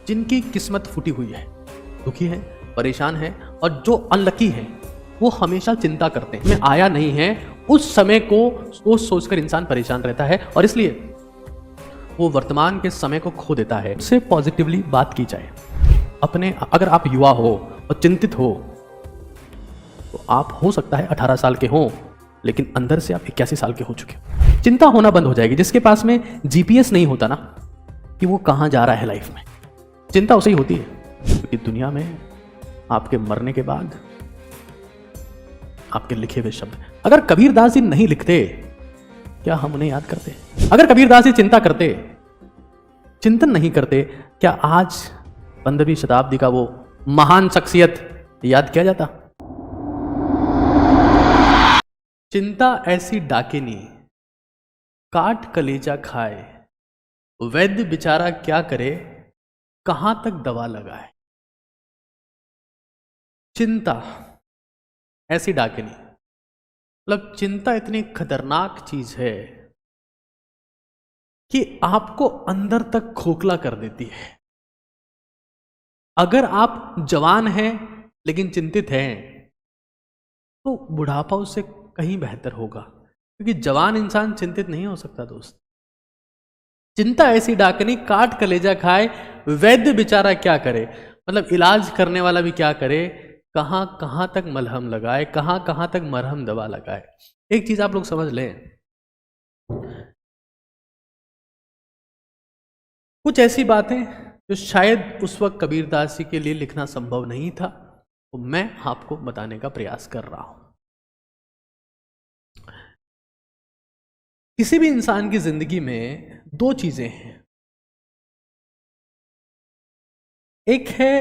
जिनकी किस्मत फूटी हुई है, दुखी है, परेशान है, और जो अनलकी है वो हमेशा चिंता करते हैं। में आया नहीं है उस समय को सोच सोचकर इंसान परेशान रहता है और इसलिए वो वर्तमान के समय को खो देता है। उससे पॉजिटिवली बात की जाए अपने, अगर आप युवा हो और चिंतित हो तो आप हो सकता है 18 साल के हो, लेकिन अंदर से आप 81 साल के हो चुके हो। चिंता होना बंद हो जाएगी। जिसके पास में जीपीएस नहीं होता ना कि वो कहां जा रहा है लाइफ में, चिंता उसे ही होती है। क्योंकि दुनिया में आपके मरने के बाद आपके लिखे हुए शब्द, अगर कबीरदास जी नहीं लिखते क्या हम उन्हें याद करते? अगर कबीरदास जी चिंता करते, चिंतन नहीं करते, क्या आज 15वीं शताब्दी का वो महान शख्सियत याद किया जाता? चिंता ऐसी डाकिनी काट कलेजा खाए, वैद्य बेचारा क्या करे, कहां तक दवा लगाए। चिंता ऐसी डाकिनी, मतलब चिंता इतनी खतरनाक चीज है कि आपको अंदर तक खोखला कर देती है। अगर आप जवान हैं लेकिन चिंतित हैं तो बुढ़ापा उससे कहीं बेहतर होगा, क्योंकि जवान इंसान चिंतित नहीं हो सकता दोस्त। चिंता ऐसी डाकनी काट कलेजा खाए, वैद्य बेचारा क्या करे, मतलब इलाज करने वाला भी क्या करे, कहां कहां तक मलहम लगाए, कहां कहां तक मरहम दवा लगाए। एक चीज आप लोग समझ लें, कुछ ऐसी बातें जो शायद उस वक्त कबीरदास जी के लिए लिखना संभव नहीं था, तो मैं आपको बताने का प्रयास कर रहा हूं। किसी भी इंसान की जिंदगी में दो चीजें हैं, एक है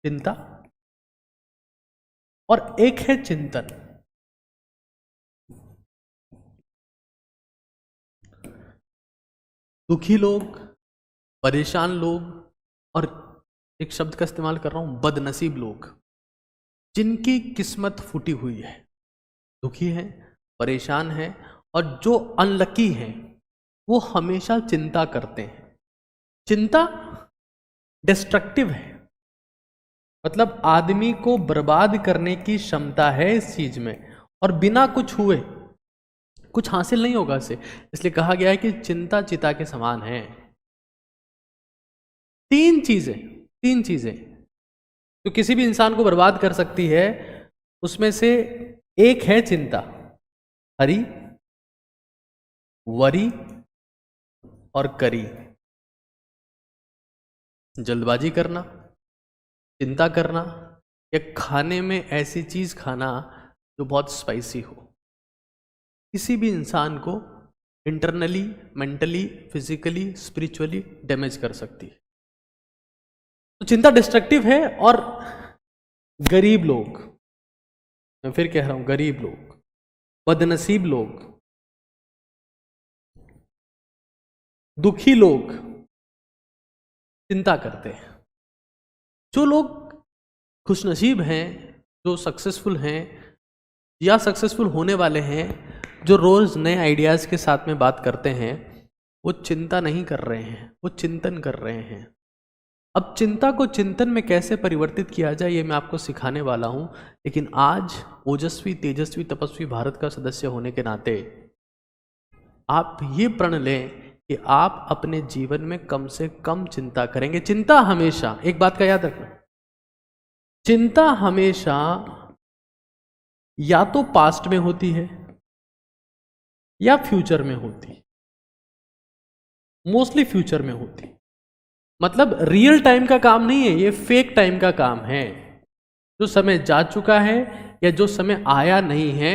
चिंता और एक है चिंतन। दुखी लोग, परेशान लोग, और एक शब्द का इस्तेमाल कर रहा हूं, बदनसीब लोग, जिनकी किस्मत फूटी हुई है, दुखी है, परेशान है, और जो अनलकी हैं वो हमेशा चिंता करते हैं। चिंता डिस्ट्रक्टिव है, मतलब आदमी को बर्बाद करने की क्षमता है इस चीज में, और बिना कुछ हुए कुछ हासिल नहीं होगा इसे। इसलिए कहा गया है कि चिंता चिता के समान है। तीन चीजें जो किसी भी इंसान को बर्बाद कर सकती है, उसमें से एक है चिंता, हरी, वरी और करी। जल्दबाजी करना, चिंता करना, या खाने में ऐसी चीज खाना जो बहुत स्पाइसी हो, किसी भी इंसान को internally, mentally, physically, spiritually damage कर सकती है। तो चिंता डिस्ट्रक्टिव है। और गरीब लोग, मैं फिर कह रहा हूं, गरीब लोग, बदनसीब लोग, दुखी लोग चिंता करते हैं। जो लोग खुशनसीब हैं, जो सक्सेसफुल हैं या सक्सेसफुल होने वाले हैं, जो रोज नए आइडियाज के साथ में बात करते हैं, वो चिंता नहीं कर रहे हैं, वो चिंतन कर रहे हैं। अब चिंता को चिंतन में कैसे परिवर्तित किया जाए ये मैं आपको सिखाने वाला हूं। लेकिन आज ओजस्वी, तेजस्वी, तपस्वी भारत का सदस्य होने के नाते आप ये प्रण लें कि आप अपने जीवन में कम से कम चिंता करेंगे। चिंता हमेशा, एक बात का याद रखना, चिंता हमेशा या तो पास्ट में होती है या फ्यूचर में होती है, मोस्टली फ्यूचर में होती है। मतलब रियल टाइम का काम नहीं है, ये फेक टाइम का काम है। जो समय जा चुका है या जो समय आया नहीं है,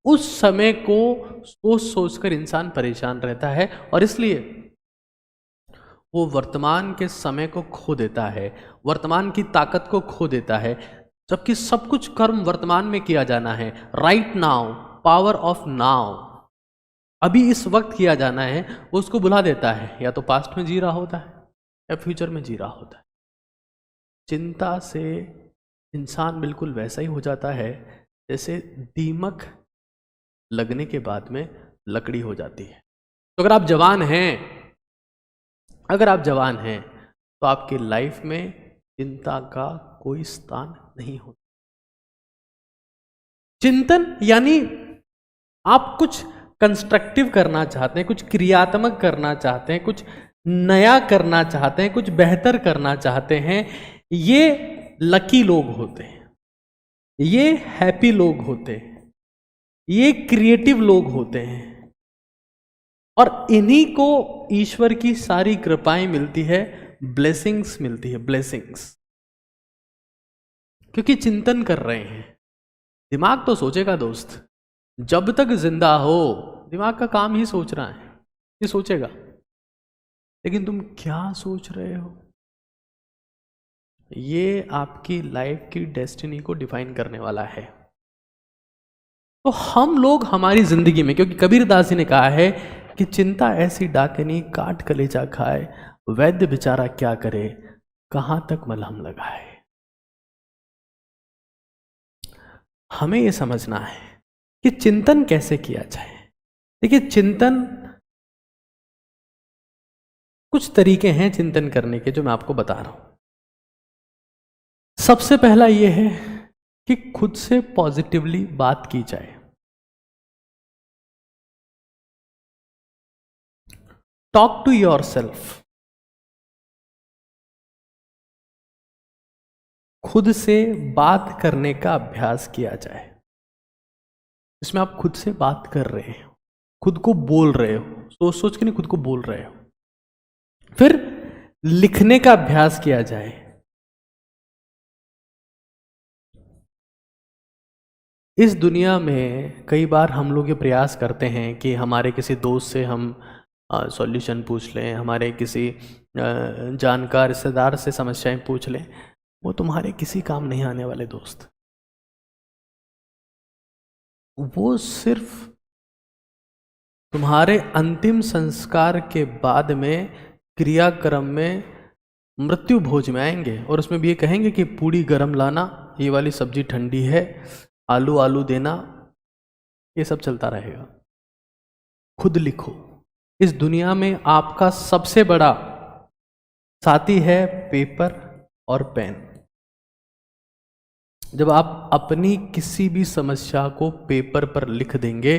उस समय को सोच सोचकर इंसान परेशान रहता है और इसलिए वो वर्तमान के समय को खो देता है, वर्तमान की ताकत को खो देता है। जबकि सब कुछ कर्म वर्तमान में किया जाना है, right now, power of now, अभी इस वक्त किया जाना है। वो उसको बुला देता है, या तो पास्ट में जी रहा होता है या फ्यूचर में जी रहा होता है। चिंता से इंसान बिल्कुल वैसा ही हो जाता है जैसे दीमक लगने के बाद में लकड़ी हो जाती है। तो अगर आप जवान हैं अगर आप जवान हैं तो आपकी लाइफ में चिंता का कोई स्थान नहीं होता। चिंतन यानी आप कुछ कंस्ट्रक्टिव करना चाहते हैं, कुछ क्रियात्मक करना चाहते हैं, कुछ नया करना चाहते हैं, कुछ बेहतर करना चाहते हैं। ये लकी लोग होते हैं, ये हैप्पी लोग होते हैं, ये क्रिएटिव लोग होते हैं, और इन्हीं को ईश्वर की सारी कृपाएं मिलती है, ब्लेसिंग्स मिलती है, ब्लेसिंग्स, क्योंकि चिंतन कर रहे हैं। दिमाग तो सोचेगा दोस्त, जब तक जिंदा हो दिमाग का काम ही सोच रहा है, ये सोचेगा, लेकिन तुम क्या सोच रहे हो, ये आपकी लाइफ की डेस्टिनी को डिफाइन करने वाला है। तो हम लोग हमारी जिंदगी में, क्योंकि कबीरदास जी ने कहा है कि चिंता ऐसी डाकनी काट कलेजा खाए, वैद्य बेचारा क्या करे कहां तक मलहम लगाए। हमें यह समझना है कि चिंतन कैसे किया जाए। देखिए, चिंतन, कुछ तरीके हैं चिंतन करने के जो मैं आपको बता रहा हूं। सबसे पहला यह है कि खुद से पॉजिटिवली बात की जाए। टॉक टू योर सेल्फ, खुद से बात करने का अभ्यास किया जाए। इसमें आप खुद से बात कर रहे हो, खुद को बोल रहे हो, सोच सोच के नहीं, खुद को बोल रहे हो। फिर लिखने का अभ्यास किया जाए। इस दुनिया में कई बार हम लोग ये प्रयास करते हैं कि हमारे किसी दोस्त से हम सॉल्यूशन पूछ लें, हमारे किसी जानकार रिश्तेदार से समस्याएं पूछ लें। वो तुम्हारे किसी काम नहीं आने वाले दोस्त। वो सिर्फ तुम्हारे अंतिम संस्कार के बाद में क्रियाक्रम में मृत्यु भोज में आएंगे, और उसमें भी ये कहेंगे कि पूड़ी गरम लाना, ये वाली सब्जी ठंडी है, आलू आलू देना, ये सब चलता रहेगा। खुद लिखो। इस दुनिया में आपका सबसे बड़ा साथी है पेपर और पेन। जब आप अपनी किसी भी समस्या को पेपर पर लिख देंगे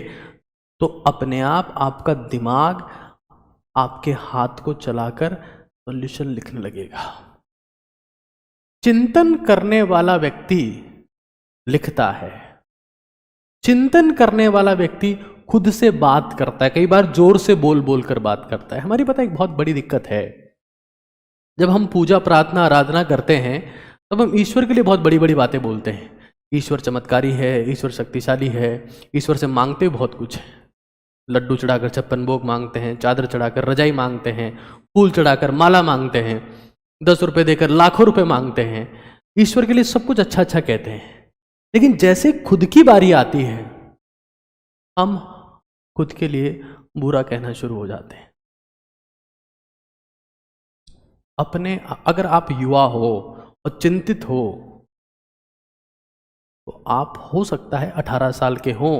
तो अपने आप आपका दिमाग आपके हाथ को चलाकर सॉल्यूशन लिखने लगेगा। चिंतन करने वाला व्यक्ति लिखता है। चिंतन करने वाला व्यक्ति खुद से बात करता है, कई बार जोर से बोल बोल कर बात करता है। हमारी पता एक बहुत बड़ी दिक्कत है, जब हम पूजा प्रार्थना आराधना करते हैं तब हम ईश्वर के लिए बहुत बड़ी बड़ी बातें बोलते हैं। ईश्वर चमत्कारी है, ईश्वर शक्तिशाली है, ईश्वर से मांगते बहुत कुछ है। लड्डू चढ़ाकर 56 भोग मांगते हैं, चादर चढ़ाकर रजाई मांगते हैं, फूल चढ़ाकर माला मांगते हैं, 10 रुपये देकर लाखों रुपए मांगते हैं। ईश्वर के लिए सब कुछ अच्छा अच्छा कहते हैं, लेकिन जैसे खुद की बारी आती है हम खुद के लिए बुरा कहना शुरू हो जाते हैं। अपने, अगर आप युवा हो और चिंतित हो तो आप हो सकता है 18 साल के हो,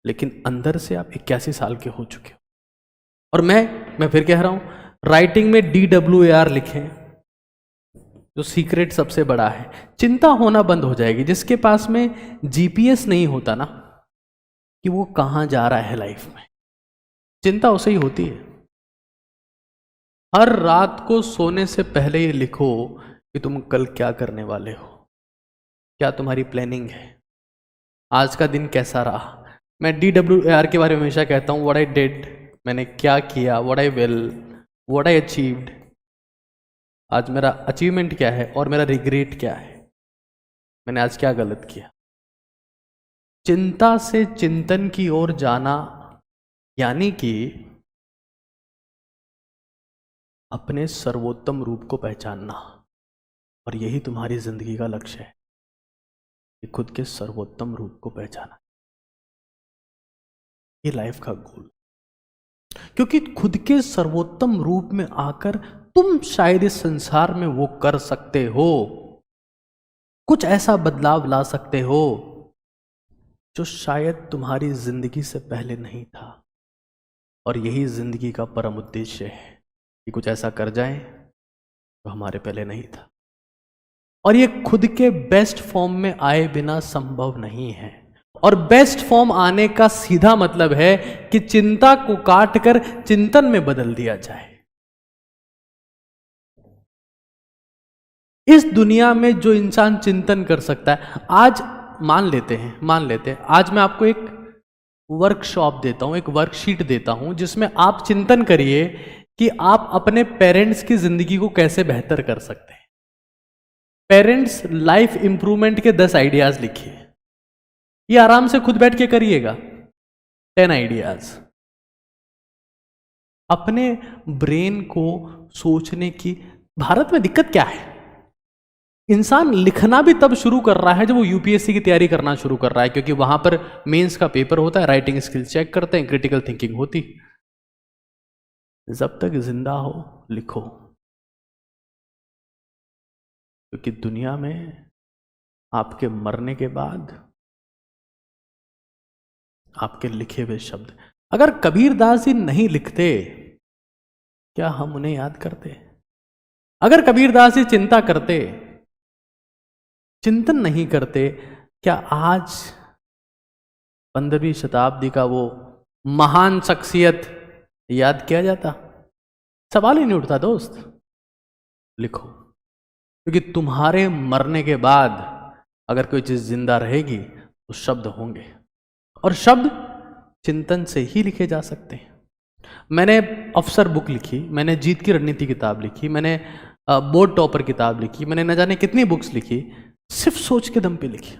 लेकिन अंदर से आप 81 साल के हो चुके हो। और मैं फिर कह रहा हूं, राइटिंग में DWAR लिखें, जो सीक्रेट सबसे बड़ा है। चिंता होना बंद हो जाएगी। जिसके पास में GPS नहीं होता ना कि वो कहां जा रहा है लाइफ में, चिंता उसे ही होती है। हर रात को सोने से पहले ये लिखो कि तुम कल क्या करने वाले हो, क्या तुम्हारी प्लानिंग है, आज का दिन कैसा रहा। मैं DWAR के बारे में हमेशा कहता हूँ, व्हाट आई डिड, मैंने क्या किया, what I will, what I achieved, आज मेरा अचीवमेंट क्या है और मेरा रिग्रेट क्या है, मैंने आज क्या गलत किया। चिंता से चिंतन की ओर जाना यानी कि अपने सर्वोत्तम रूप को पहचानना, और यही तुम्हारी जिंदगी का लक्ष्य है कि खुद के सर्वोत्तम रूप को पहचाना। ये लाइफ का गोल, क्योंकि खुद के सर्वोत्तम रूप में आकर तुम शायद इस संसार में वो कर सकते हो, कुछ ऐसा बदलाव ला सकते हो जो शायद तुम्हारी जिंदगी से पहले नहीं था। और यही जिंदगी का परम उद्देश्य है कि कुछ ऐसा कर जाए जो हमारे पहले नहीं था। और ये खुद के बेस्ट फॉर्म में आए बिना संभव नहीं है। और बेस्ट फॉर्म आने का सीधा मतलब है कि चिंता को काट कर चिंतन में बदल दिया जाए। इस दुनिया में जो इंसान चिंतन कर सकता है, आज मान लेते हैं आज मैं आपको एक वर्कशॉप देता हूं, एक वर्कशीट देता हूं, जिसमें आप चिंतन करिए कि आप अपने पेरेंट्स की जिंदगी को कैसे बेहतर कर सकते हैं। पेरेंट्स लाइफ इंप्रूवमेंट के 10 आइडियाज लिखिए। ये आराम से खुद बैठ के करिएगा। 10 आइडियाज। अपने ब्रेन को सोचने की, भारत में दिक्कत क्या है, इंसान लिखना भी तब शुरू कर रहा है जब वो यूपीएससी की तैयारी करना शुरू कर रहा है, क्योंकि वहां पर मेंस का पेपर होता है, राइटिंग स्किल्स चेक करते हैं, क्रिटिकल थिंकिंग होती। जब तक जिंदा हो लिखो, क्योंकि दुनिया में आपके मरने के बाद आपके लिखे हुए शब्द, अगर कबीरदास जी नहीं लिखते क्या हम उन्हें याद करते? अगर कबीरदास जी चिंता करते, चिंतन नहीं करते, क्या आज 15वीं शताब्दी का वो महान शख्सियत याद किया जाता? सवाल ही नहीं उठता दोस्त। लिखो, क्योंकि तुम्हारे मरने के बाद अगर कोई चीज जिंदा रहेगी तो शब्द होंगे, और शब्द चिंतन से ही लिखे जा सकते हैं। मैंने अफसर बुक लिखी, मैंने जीत की रणनीति किताब लिखी, मैंने बोर्ड टॉपर किताब लिखी, मैंने न जाने कितनी बुक्स लिखी, सिर्फ सोच के दम पे लिखी,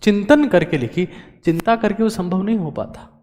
चिंतन करके लिखी। चिंता करके वो संभव नहीं हो पाता।